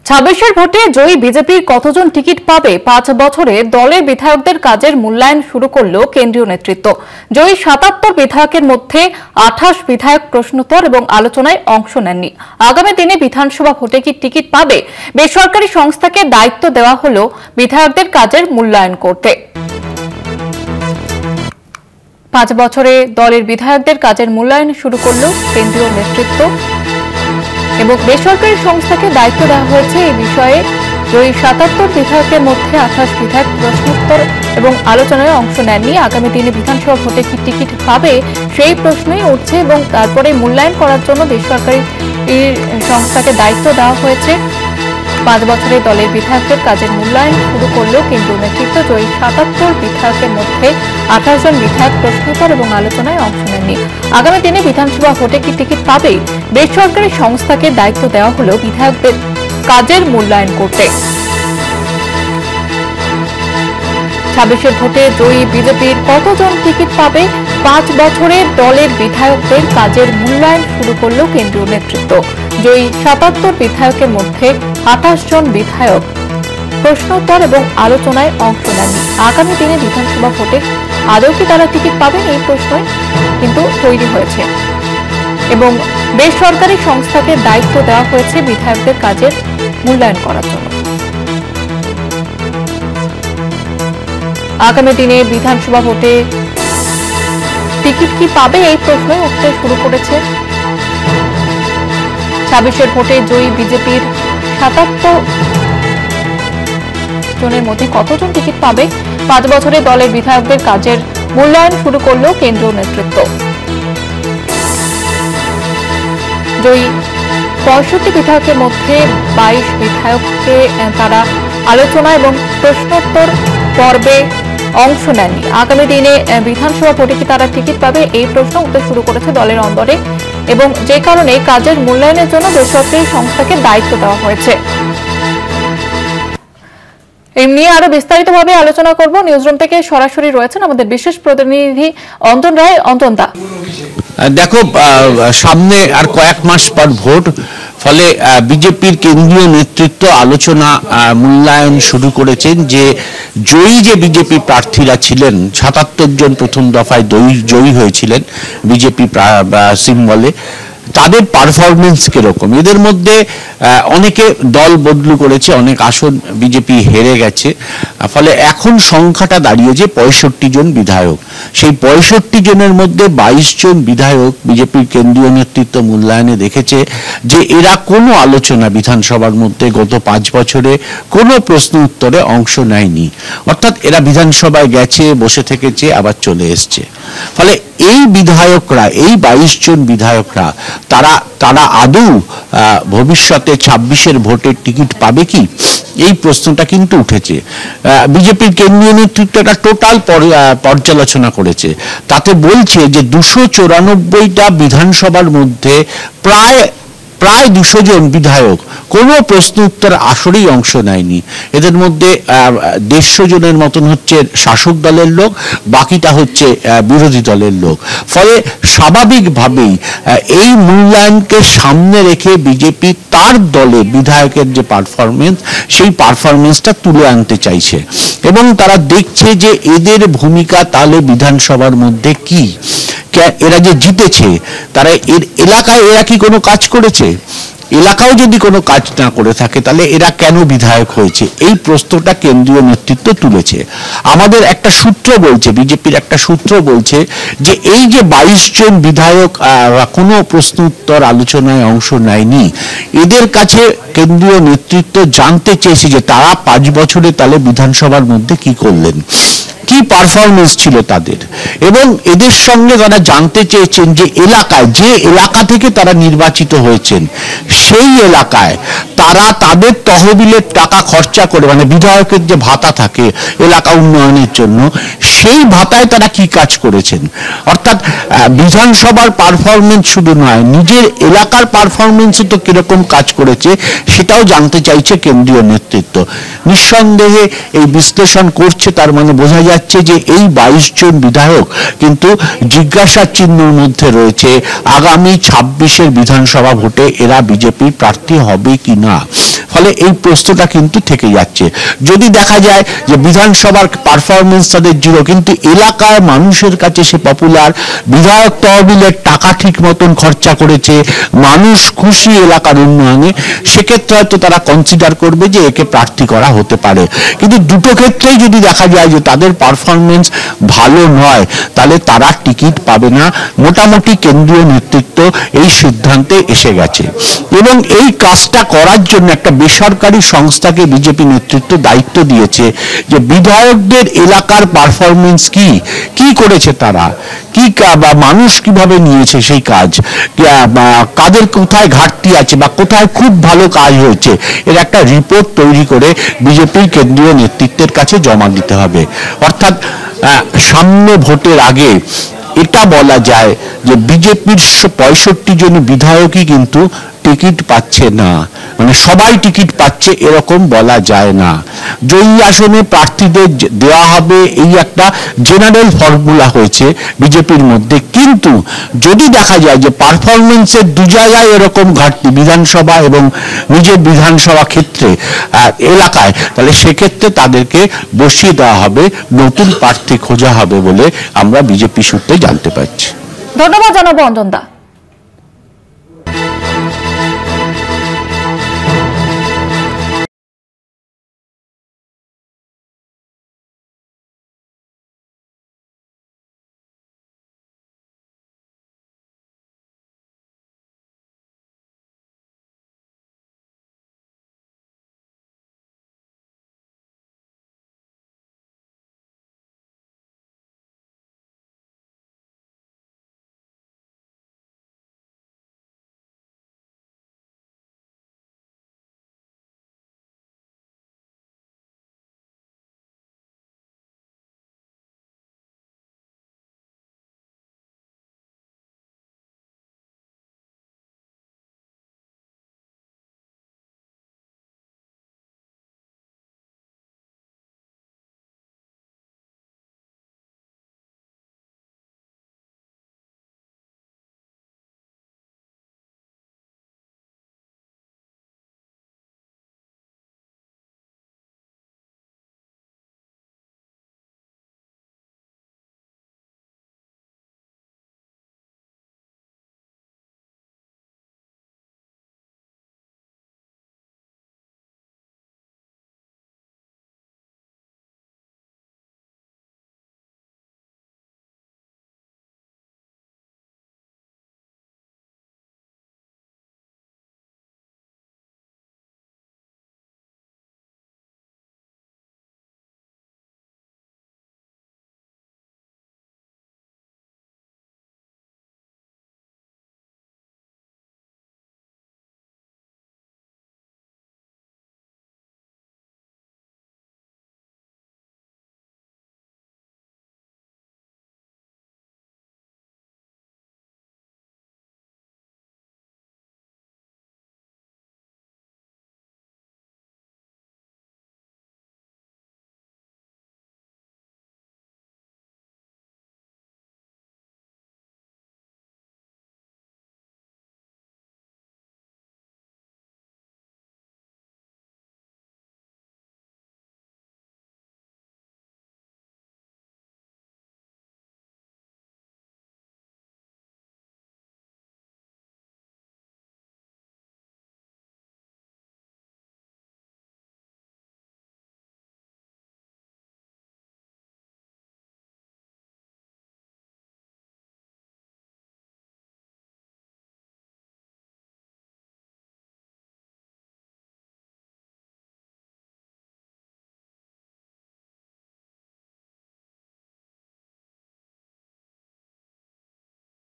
26-এর ভোটে জয়ী বিজেপির কতজন টিকিট পাবে? 5 বছরে দলের বিধায়কদের কাজের মূল্যায়ন শুরু করল কেন্দ্রীয় নেতৃত্ব। জয়ী 77 বিধায়কের মধ্যে 28 বিধায়ক প্রশ্নোত্তর এবং আলোচনায় অংশ নেননি। আগামী দিনে বিধানসভা ভোটে কি টিকিট পাবে? বেসরকারি সংস্থাকে দায়িত্ব দেওয়া হলো বিধায়কদের কাজের মূল্যায়ন করতে। 5 বছরে দলের বিধায়কদের কাজের মূল্যায়ন শুরু করল কেন্দ্রীয় নেতৃত্ব এবং বেসরকারি সংস্থাকে দায়িত্ব দেওয়া হয়েছে। এই বিষয়ে জয়ী 77 বিধায়কের মধ্যে 28 বিধায়ক প্রশ্নোত্তর এবং আলোচনায় অংশ নেননি। আগামী দিনে বিধানসভা ভোটে কি টিকিট পাবে সেই প্রশ্নই উঠছে এবং তারপরে মূল্যায়ন করার জন্য বেসরকারি সংস্থাকে দায়িত্ব দেওয়া হয়েছে। 5 বছরে দলের বিধায়কদের কাজের মূল্যায়ন শুরু করল কেন্দ্রীয় নেতৃত্ব। জয়ী 77 বিধায়কের মধ্যে 28 জন বিধায়ক প্রশ্নোত্তর এবং আলোচনায় অংশ নেননি। আগামী দিনে বিধানসভা ভোটে কি টিকিট পাবে? বেসরকারি সংস্থাকে দায়িত্ব দেওয়া হলো বিধায়কদের কাজের মূল্যায়ন করতে। 26-এর ভোটে জয়ী বিজেপির কতজন টিকিট পাবে? 5 বছরে দলের বিধায়কদের কাজের মূল্যায়ন শুরু করল কেন্দ্রীয় নেতৃত্ব। জয়ী 77 বিধায়কের মধ্যে 28 জন বিধায়ক প্রশ্নোত্তর এবং আলোচনায় অংশ নেননি। আগামী দিনে বিধানসভা ভোটে আদৌ কি তারা টিকিট পাবেন এই প্রশ্নই কিন্তু তৈরি হয়েছে এবং বেসরকারি সংস্থাকে দায়িত্ব দেওয়া হয়েছে বিধায়কদের কাজের মূল্যায়ন করার জন্য। আগামী দিনে বিধানসভা ভোটে টিকিট কি পাবে এই প্রশ্নই উঠতে শুরু করেছে। 26-এর ভোটে জয়ী বিজেপির 77 জনের মধ্যে কতজন টিকিট পাবে? 5 বছরে দলের বিধায়কদের কাজের মূল্যায়ন শুরু করল কেন্দ্রীয় নেতৃত্ব। জয়ী 65 বিধায়কের মধ্যে 22 বিধায়ককে তারা আলোচনা এবং প্রশ্নোত্তর পর্বে অংশ নেননি। আগামী দিনে বিধানসভা ভোটে কি তারা টিকিট পাবে এই প্রশ্ন উঠতে শুরু করেছে দলের অন্দরে এবং যে কারণে কাজের মূল্যায়নের জন্য বেসরকারি সংস্থাকে দায়িত্ব দেওয়া হয়েছে। এই নিয়ে আরো বিস্তারিতভাবে আলোচনা করব। নিউজরুম থেকে সরাসরি রয়েছেন আমাদের বিশেষ প্রতিনিধি অন্তন রায়। অন্তন দা, দেখো, সামনে আর কয়েক মাস পর ভোট, ফলে বিজেপির কেন্দ্রীয় নেতৃত্ব আলোচনা মূল্যায়ন শুরু করেছেন যে জয়ী যে বিজেপি প্রার্থীরা ছিলেন, 77 জন প্রথম দফায় জয়ী হয়েছিলেন বিজেপি সিম্বলে, তাদের পারফরমেন্স কিরকম। এদের মধ্যে অনেকে দল বদলু করেছে, অনেক আসন বিজেপি হেরে গেছে, ফলে এখন সংখ্যাটা দাঁড়িয়েছে 65 জন বিধায়ক। সেই 65 জনের মধ্যে 22 জন বিধায়ক বিজেপির কেন্দ্রীয় নেতৃত্ব মূল্যায়নে দেখেছে যে এরা কোনো আলোচনা বিধানসভার মধ্যে গত 5 বছরে কোনো প্রশ্ন উত্তরে অংশ নেয়নি। অর্থাৎ এরা বিধানসভায় গেছে, বসে থেকেছে, আবার চলে এসছে। ফলে এই বিধায়করা, এই 22 জন বিধায়করা তারা আদৌ ভবিষ্যতে 26-এর ভোটের টিকিট পাবে কি, এই প্রশ্নটা কিন্তু উঠেছে। বিজেপির কেন্দ্রীয় নেতৃত্ব একটা টোটাল পর্যালোচনা করেছে। তাতে বলছে যে 294টা বিধানসভার মধ্যে প্রায় 200 জন বিধায়ক কোনো প্রশ্ন উত্তর আসরেই অংশ নেয়নি। এদের মধ্যে 150 জনের মতন হচ্ছে শাসক দলের লোক, বাকিটা হচ্ছে বিরোধী দলের লোক। ফলে স্বাভাবিকভাবেই এই মূল্যায়নকে সামনে রেখে বিজেপি তার দলে বিধায়কের যে পারফরমেন্স, সেই পারফরমেন্সটা তুলে আনতে চাইছে এবং তারা দেখছে যে এদের ভূমিকা তাহলে বিধানসভার মধ্যে কি। এরা যে জিতেছে, তারা এর এলাকায় এরা কি কোনো কাজ করেছে? এলাকাও যদি কোনো কাজ না করে থাকে তাহলে এরা কেন বিধায়ক হয়েছে, এই প্রশ্নটা কেন্দ্রীয় নেতৃত্ব তুলেছে। আমাদের একটা সূত্র বলছে, বিজেপির একটা সূত্র বলছে যে এই যে 22 জন বিধায়ক কোনো প্রশ্ন উত্তর আলোচনায় অংশ নেয়নি, এদের কাছে কেন্দ্রীয় নেতৃত্ব জানতে চেয়েছে যে তারা 5 বছরে তাহলে বিধানসভার মধ্যে কি করলেন, কি পারফরমেন্স ছিল তাদের, এবং এদের সঙ্গে তারা জানতে চেয়েছেন যে এলাকায়, যে এলাকা থেকে তারা নির্বাচিত হয়েছেন, সেই এলাকায় তারা তাদের তহবিলের টাকা খরচা করে, মানে বিধায়কের যে ভাতা থাকে এলাকা উন্নয়নের জন্য, সেই ভাতায় তারা কি কাজ করেছেন। অর্থাৎ বিধানসভার পারফরমেন্স শুধু নয়, নিজের এলাকার পারফরমেন্সও তো কিরকম কাজ করেছে সেটাও জানতে চাইছে কেন্দ্রীয় নেতৃত্ব। নিঃসন্দেহে এই বিশ্লেষণ করছে, তার মানে বোঝা যাচ্ছে যে এই 22 জন বিধায়ক কিন্তু জিজ্ঞাসার চিহ্নের মধ্যে রয়েছে আগামী 26-এর বিধানসভা ভোটে এরা বিজেপির প্রার্থী হবে কিনা। ফলে এই প্রশ্নটা কিন্তু থেকে যাচ্ছে। যদি দেখা যায় যে বিধানসভার পারফরমেন্স তাদের জিরো, কিন্তু এলাকার মানুষের কাছে সে পপুলার, বিধায়ক তহবিলের টাকা ঠিক মতন খরচা করেছে, মানুষ খুশি এলাকার উন্নয়নে, সেক্ষেত্রে হয়তো তারা কনসিডার করবে যে একে প্রার্থী করা হতে পারে। কিন্তু দুটো ক্ষেত্রেই যদি দেখা যায় যে তাদের পারফরমেন্স ভালো নয়, তাহলে তারা টিকিট পাবে না। মোটামুটি কেন্দ্রীয় নেতৃত্ব এই সিদ্ধান্তে এসে গেছে এবং এই কাজটা করার জন্য একটা বেসরকারি সংস্থাকে বিজেপি নেতৃত্ব দায়িত্ব দিয়েছে যে বিধায়কদের এলাকার পারফরমেন্স কি করেছে, তারা কি বা মানুষ কিভাবে নিয়েছে সেই কাজ, কাদের কোথায় ঘাটতি আছে বা কোথায় খুব ভালো কাজ হয়েছে, এর একটা রিপোর্ট তৈরি করে বিজেপির কেন্দ্রীয় নেতৃত্বের কাছে জমা দিতে হবে। অর্থাৎ সামনে ভোটের আগে এটা বলা যায় যে বিজেপির 65 জন বিধায়কই কিন্তু টিকিট পাচ্ছে না, মানে সবাই টিকিট পাচ্ছে এরকম বলা যায় না। জয়ী আসনে প্রার্থীদের দেওয়া হবে এই একটা জেনারেল ফর্মুলা হয়েছে বিজেপির মধ্যে, কিন্তু যদি দেখা যায় যে পারফরমেন্সের দু জায়গায় এরকম ঘাটতি বিধানসভা এবং নিজের বিধানসভা ক্ষেত্রে এলাকায়, তাহলে সেক্ষেত্রে তাদেরকে বসিয়ে দেওয়া হবে, নতুন প্রার্থী খোঁজা হবে বলে আমরা বিজেপি সূত্রে জানতে পারছি। ধন্যবাদ জানাবো অঞ্জন দা।